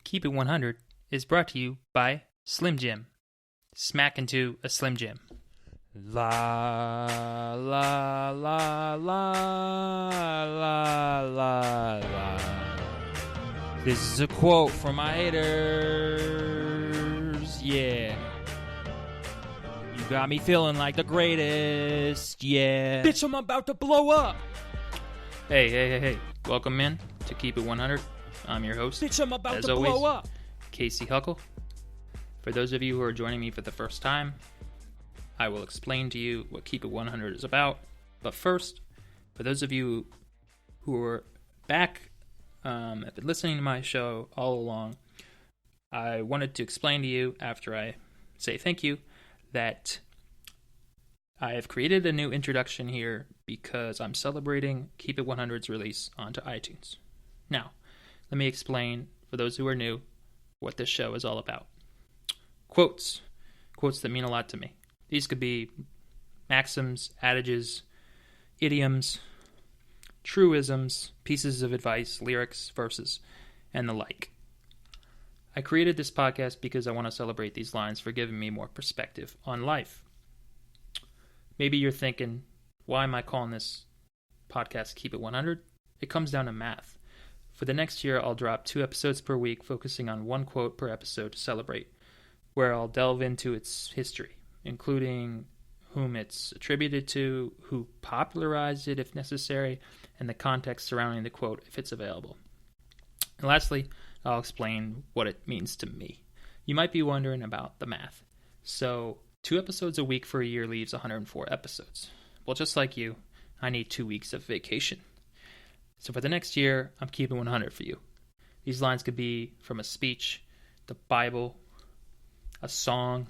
Keep It 100 is brought to you by Slim Jim. Smack into a Slim Jim. La, la, la, la, la, la, la. This is a quote from my haters. Yeah. You got me feeling like the greatest. Yeah. Bitch, I'm about to blow up. Hey. Welcome in to Keep It 100. I'm your host. Bitch, I'm about as to always, blow up. Casey Huckle. For those of you who are joining me for the first time, I will explain to you what Keep It 100 is about. But first, for those of you who are back, have been listening to my show all along, I wanted to explain to you, after I say thank you, that I have created a new introduction here because I'm celebrating Keep It 100's release onto iTunes. Now, let me explain, for those who are new, what this show is all about. Quotes that mean a lot to me. These could be maxims, adages, idioms, truisms, pieces of advice, lyrics, verses, and the like. I created this podcast because I want to celebrate these lines for giving me more perspective on life. Maybe you're thinking, why am I calling this podcast Keep It 100? It comes down to math. For the next year, I'll drop 2 episodes per week, focusing on one quote per episode to celebrate, where I'll delve into its history, including whom it's attributed to, who popularized it if necessary, and the context surrounding the quote if it's available. And lastly, I'll explain what it means to me. You might be wondering about the math. So, 2 episodes a week for a year leaves 104 episodes. Well, just like you, I need 2 weeks of vacation. So for the next year, I'm keeping 100 for you. These lines could be from a speech, the Bible, a song,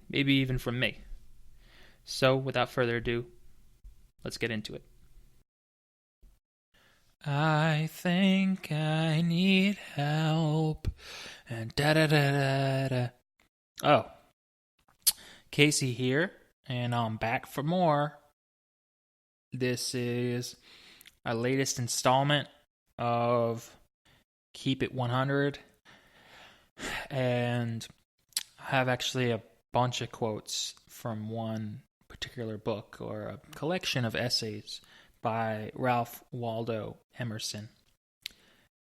maybe even from me. So, without further ado, let's get into it. I think I need help. And da-da-da-da-da. Oh. Casey here, and I'm back for more. This is our latest installment of Keep It 100, and I have actually a bunch of quotes from one particular book, or a collection of essays by Ralph Waldo Emerson.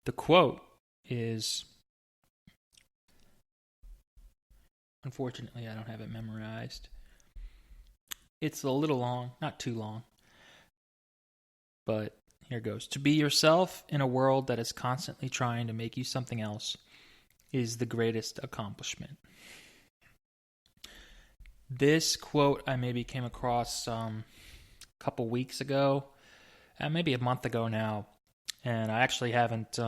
The quote is, unfortunately I don't have it memorized. It's a little long, not too long, but here goes. To be yourself in a world that is constantly trying to make you something else is the greatest accomplishment. This quote I maybe came across a couple weeks ago, maybe a month ago now, and I actually haven't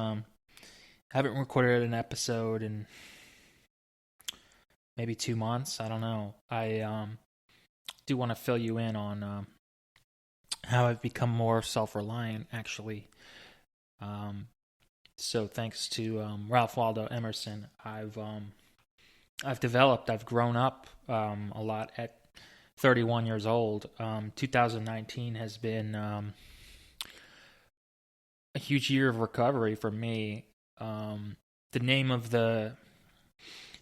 recorded an episode in maybe 2 months. I don't know. I do want to fill you in on how I've become more self-reliant, actually. So thanks to Ralph Waldo Emerson, I've grown up a lot at 31 years old. 2019 has been a huge year of recovery for me. The name of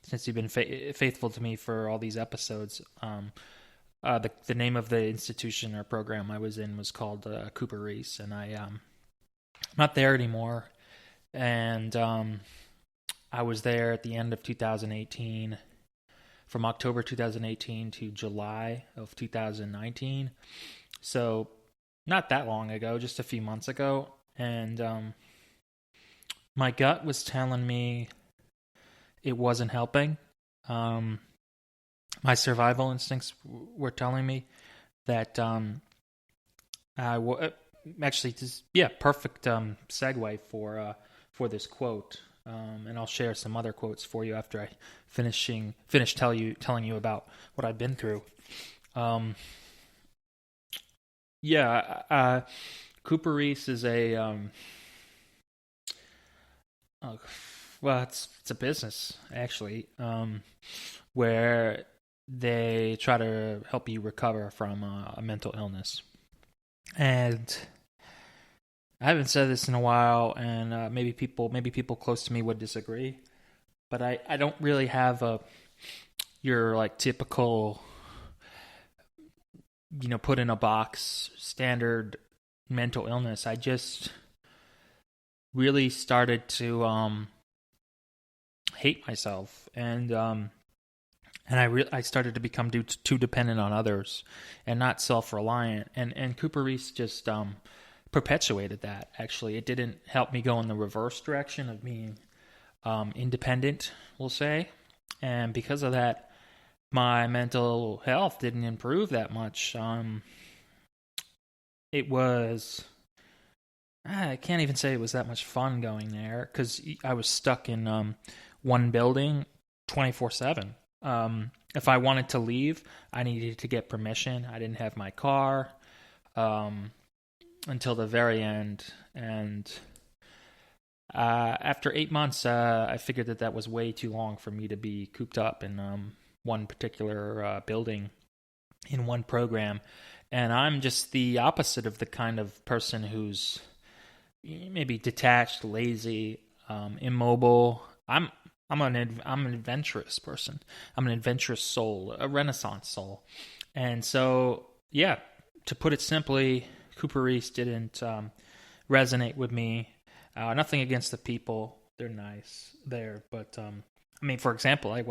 since you've been faithful to me for all these episodes, the name of the institution or program I was in was called Cooper Reese, and I'm not there anymore. And I was there at the end of 2018, from October 2018 to July of 2019. So not that long ago, just a few months ago. And my gut was telling me it wasn't helping. My survival instincts were telling me that perfect segue for this quote. And I'll share some other quotes for you after I finish telling you about what I've been through. Cooper Reese is it's a business, actually, where they try to help you recover from a mental illness. And I haven't said this in a while, and maybe people close to me would disagree, but I don't really have your like typical, put in a box standard mental illness. I just really started to hate myself, and I started to become too dependent on others and not self-reliant. And Cooper Reese just perpetuated that. Actually, it didn't help me go in the reverse direction of being independent, we'll say. And because of that, my mental health didn't improve that much. It was, I can't even say it was that much fun going there, because I was stuck in one building 24/7. If I wanted to leave, I needed to get permission. I didn't have my car until the very end. And after 8 months, I figured that was way too long for me to be cooped up in one particular building in one program. And I'm just the opposite of the kind of person who's maybe detached, lazy, immobile. I'm an adventurous person. I'm an adventurous soul, a Renaissance soul. And so, yeah, to put it simply, Cooper Reese didn't resonate with me. Nothing against the people. They're nice there. But, for example, I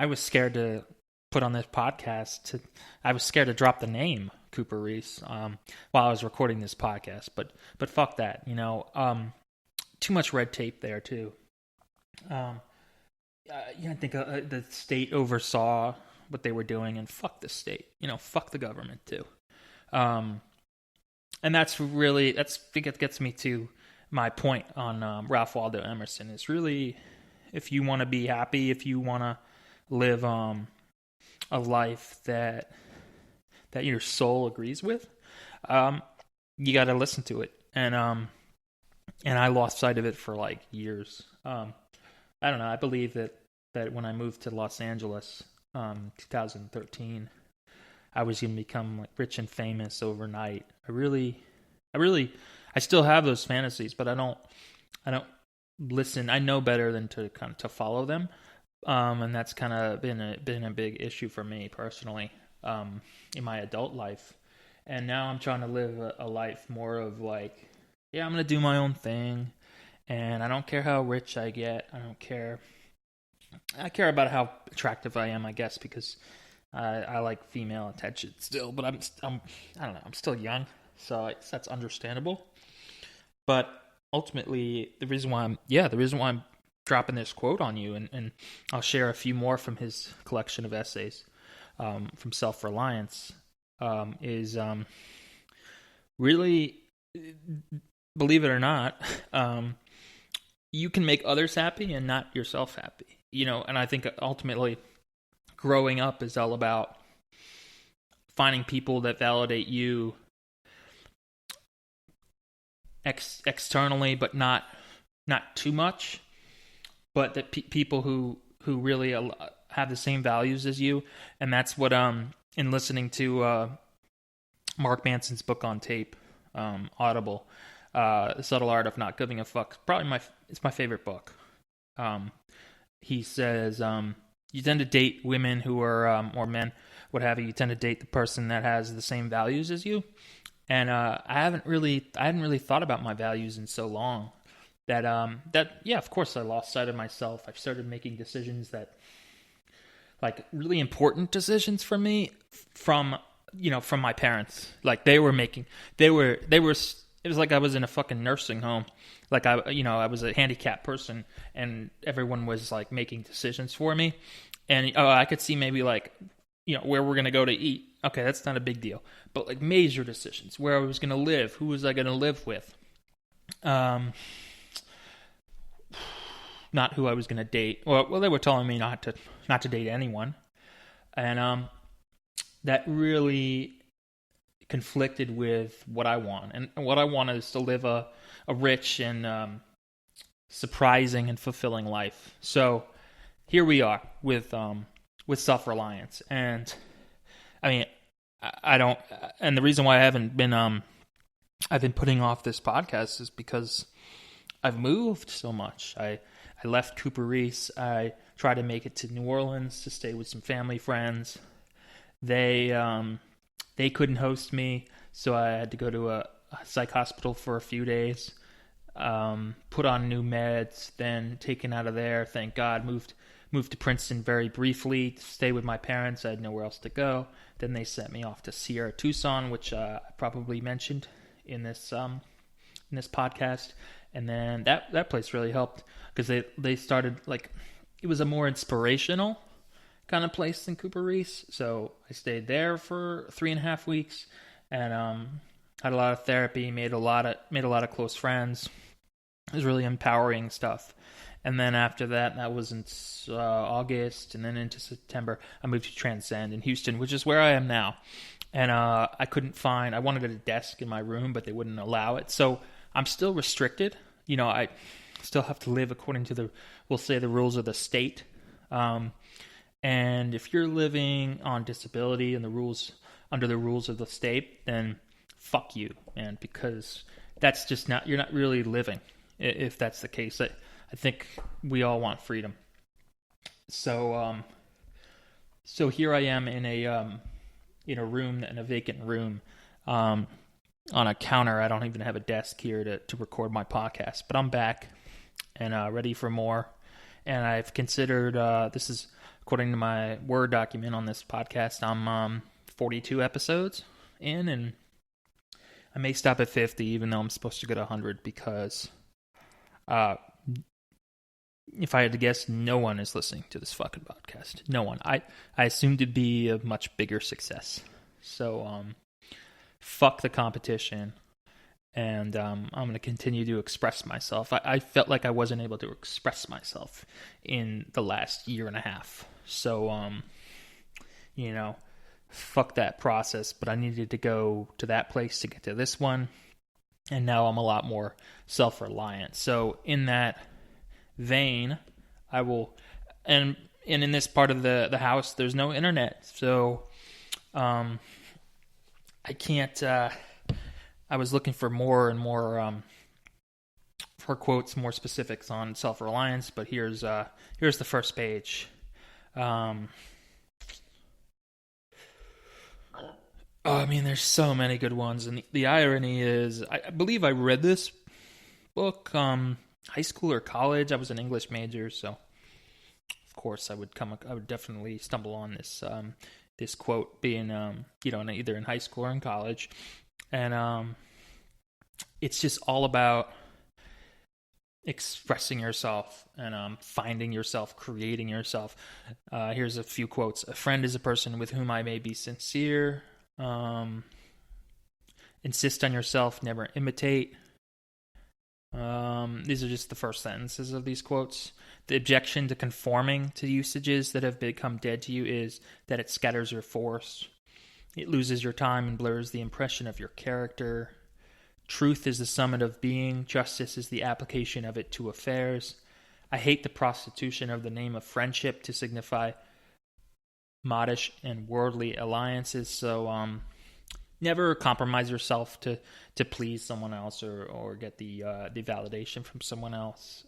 was scared to put on this podcast. I was scared to drop the name Cooper Reese while I was recording this podcast. But fuck that, too much red tape there, too. I think the state oversaw what they were doing, and fuck the state, fuck the government too. And I think it gets me to my point on Ralph Waldo Emerson. Is really, if you want to be happy, if you want to live a life that your soul agrees with, you got to listen to it. And I lost sight of it for like years. I don't know. I believe that when I moved to Los Angeles, 2013, I was going to become like rich and famous overnight. I still have those fantasies, but I don't listen. I know better than to follow them. And that's kind of been a big issue for me personally, in my adult life. And now I'm trying to live a life more of like, yeah, I'm going to do my own thing. And I don't care how rich I get. I don't care. I care about how attractive I am, I guess, because I like female attention still. But I don't know. I'm still young, so that's understandable. But ultimately, the reason why I'm dropping this quote on you, and I'll share a few more from his collection of essays, from Self-Reliance, is really, believe it or not, you can make others happy and not yourself happy. And I think ultimately growing up is all about finding people that validate you externally, but not too much, but that people who really have the same values as you. And that's what in listening to Mark Manson's book on tape, Audible, The Subtle Art of Not Giving a Fuck, it's my favorite book. He says, you tend to date women who are, or men, what have you tend to date the person that has the same values as you. And I hadn't really thought about my values in so long that of course I lost sight of myself. I started making decisions that, like, really important decisions for me from my parents. Like they were, it was like I was in a fucking nursing home. Like I was a handicapped person, and everyone was like making decisions for me. And I could see maybe like, where we're gonna go to eat. Okay, that's not a big deal. But like major decisions, where I was gonna live, who was I gonna live with, not who I was gonna date. Well, they were telling me not to date anyone, and that really conflicted with what I want. And what I want is to live a rich and surprising and fulfilling life. So here we are with Self-Reliance. And I mean, I don't, and the reason why I've been putting off this podcast is because I've moved so much. I left Cooper Reese. I tried to make it to New Orleans to stay with some family friends. They couldn't host me, so I had to go to a psych hospital for a few days. Put on new meds, then taken out of there. Thank God, moved to Princeton very briefly to stay with my parents. I had nowhere else to go. Then they sent me off to Sierra Tucson, which I probably mentioned in this podcast. And then that place really helped because they started, like, it was a more inspirational kind of place than Cooper Reese. So I stayed there for 3.5 weeks and had a lot of therapy, made a lot of close friends. It was really empowering stuff. And then after that was in August, and then into September, I moved to Transcend in Houston, which is where I am now. And I wanted a desk in my room, but they wouldn't allow it. So I'm still restricted. You know, I still have to live according to we'll say the rules of the state. And if you're living on disability and under the rules of the state, then fuck you, man, because that's just you're not really living if that's the case. I think we all want freedom. So here I am in a room, in a vacant room, on a counter. I don't even have a desk here to record my podcast, but I'm back and ready for more. And I've considered, this is according to my Word document on this podcast, I'm 42 episodes in, and I may stop at 50, even though I'm supposed to go to 100, because if I had to guess, no one is listening to this fucking podcast. No one. I assumed it'd be a much bigger success. So, fuck the competition. And I'm going to continue to express myself. I felt like I wasn't able to express myself in the last year and a half. So, fuck that process. But I needed to go to that place to get to this one. And now I'm a lot more self-reliant. So in that vein, I will... And in this part of the house, there's no internet. So I can't... I was looking for more and more for quotes, more specifics on self-reliance, but here's the first page. There's so many good ones, and the irony is, I believe I read this book high school or college. I was an English major, so of course I would definitely stumble on this quote being either in high school or in college. And it's just all about expressing yourself and finding yourself, creating yourself. Here's a few quotes. A friend is a person with whom I may be sincere. Insist on yourself, never imitate. These are just the first sentences of these quotes. The objection to conforming to usages that have become dead to you is that it scatters your force. It loses your time and blurs the impression of your character. Truth is the summit of being. Justice is the application of it to affairs. I hate the prostitution of the name of friendship to signify modish and worldly alliances. So, never compromise yourself to please someone else or get the validation from someone else.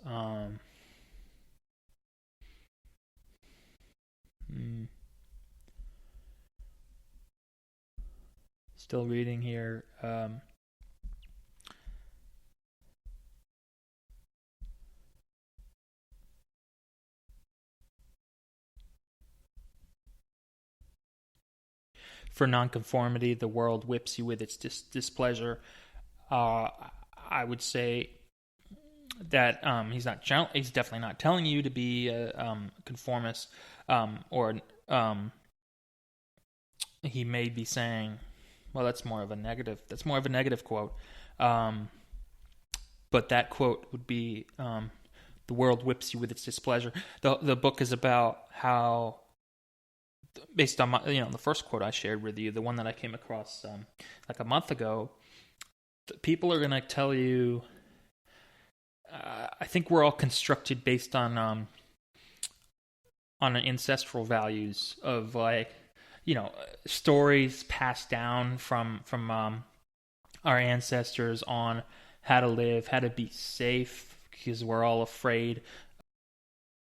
Still reading here. For nonconformity, the world whips you with its displeasure. I would say that he's definitely not telling you to be a conformist, or he may be saying, well, that's more of a negative quote. But that quote would be, the world whips you with its displeasure. The book is about how, based on the first quote I shared with you, the one that I came across like a month ago, people are going to tell you, I think we're all constructed based on ancestral values of, like, stories passed down from our ancestors on how to live, how to be safe, because we're all afraid